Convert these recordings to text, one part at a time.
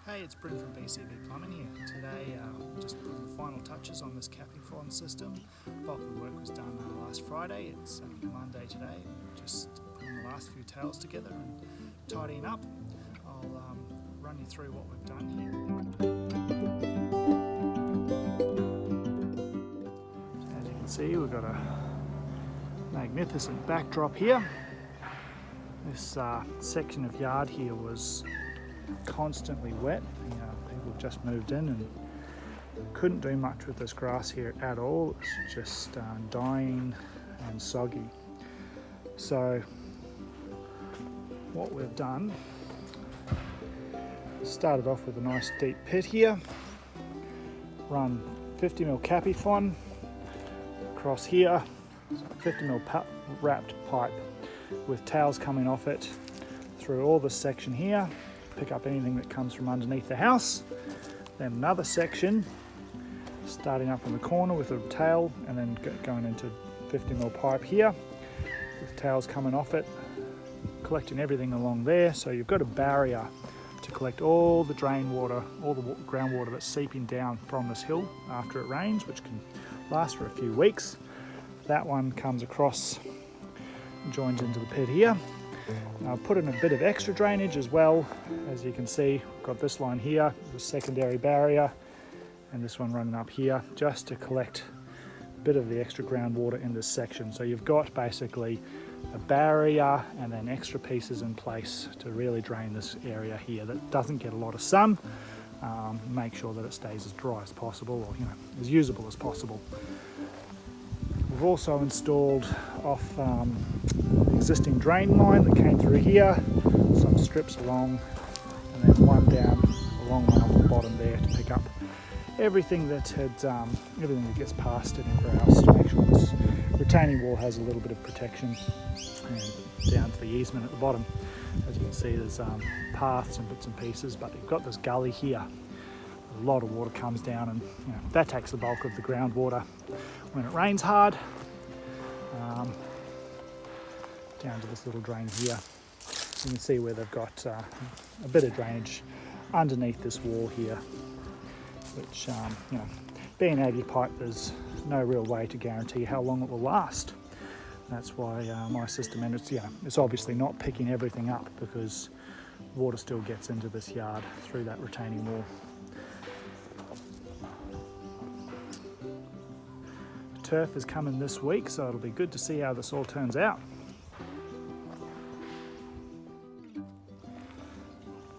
Hey, it's Bryn from BCB Plumbing here. Today, just putting the final touches on this Capifon system. Bulk of the work was done last Friday. It's Monday today. Just putting the last few tails together and tidying up. I'll run you through what we've done here. As you can see, we've got a magnificent backdrop here. This section of yard here was constantly wet. People just moved in and couldn't do much with this grass here at all. It's just dying and soggy. So what we've done, started off with a nice deep pit here, run 50mm Capifon across here, so 50mm wrapped pipe with tails coming off it through all this section here, pick up anything that comes from underneath the house. Then another section starting up in the corner with a tail and then going into 50mm pipe here with tails coming off it, collecting everything along there. So you've got a barrier to collect all the drain water, all the groundwater that's seeping down from this hill after it rains, which can last for a few weeks. That one comes across and joins into the pit here. I've put in a bit of extra drainage as well. As you can see, we've got this line here, the secondary barrier, and this one running up here, just to collect a bit of the extra groundwater in this section. So you've got basically a barrier and then extra pieces in place to really drain this area here that doesn't get a lot of sun. Make sure that it stays as dry as possible, or as usable as possible. We've also installed off the existing drain line that came through here, some strips along, and then one down a long one on the bottom there to pick up everything that everything that gets past it in grouse, to make sure this retaining wall has a little bit of protection, and down to the easement at the bottom. As you can see, there's paths and bits and pieces, but you've got this gully here. A lot of water comes down, and that takes the bulk of the groundwater when it rains hard. Down to this little drain here. You can see where they've got a bit of drainage underneath this wall here, which being 80 pipe, there's no real way to guarantee how long it will last. That's why my system, and it's obviously not picking everything up because water still gets into this yard through that retaining wall. Turf is coming this week, so it'll be good to see how this all turns out.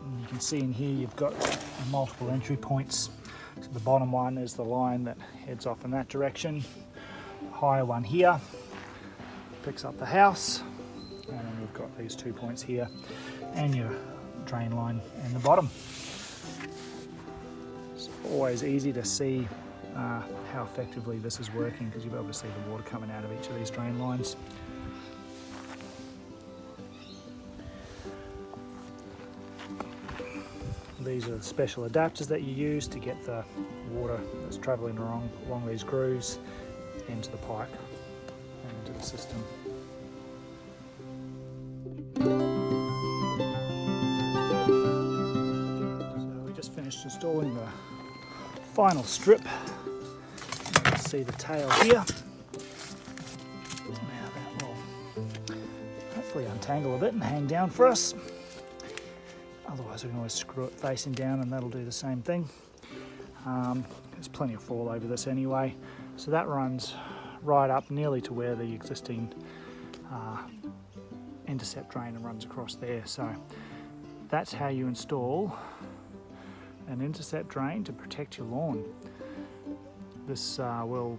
And you can see in here you've got multiple entry points. So the bottom one is the line that heads off in that direction. The higher one here picks up the house, and then we've got these 2 points here and your drain line in the bottom. It's always easy to see how effectively this is working because you'll be able to see the water coming out of each of these drain lines. These are the special adapters that you use to get the water that's travelling along these grooves into the pipe and into the system. So we just finished installing the final strip. You can see the tail here. Now that will hopefully untangle a bit and hang down for us. Otherwise we can always screw it facing down and that'll do the same thing. There's plenty of fall over this anyway. So that runs right up nearly to where the existing intercept drain runs across there. So that's how you install an intercept drain to protect your lawn. This will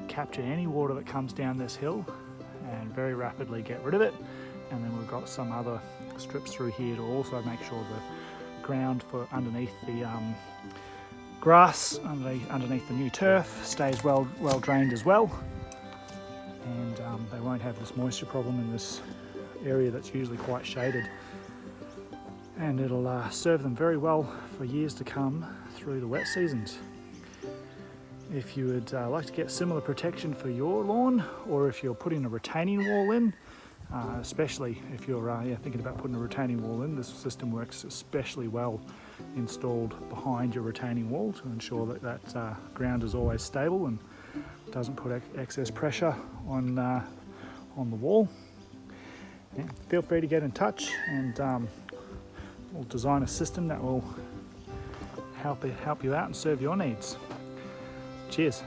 capture any water that comes down this hill and very rapidly get rid of it. And then we've got some other strips through here to also make sure the ground for underneath the grass, underneath the new turf, stays well drained as well. And they won't have this moisture problem in this area that's usually quite shaded. And it'll serve them very well for years to come through the wet seasons. If you would like to get similar protection for your lawn, or if you're putting a retaining wall in, especially if you're thinking about putting a retaining wall in. This system works especially well installed behind your retaining wall to ensure that ground is always stable and doesn't put excess pressure on the wall. Yeah, feel free to get in touch, and we'll design a system that will help you out and serve your needs. Cheers.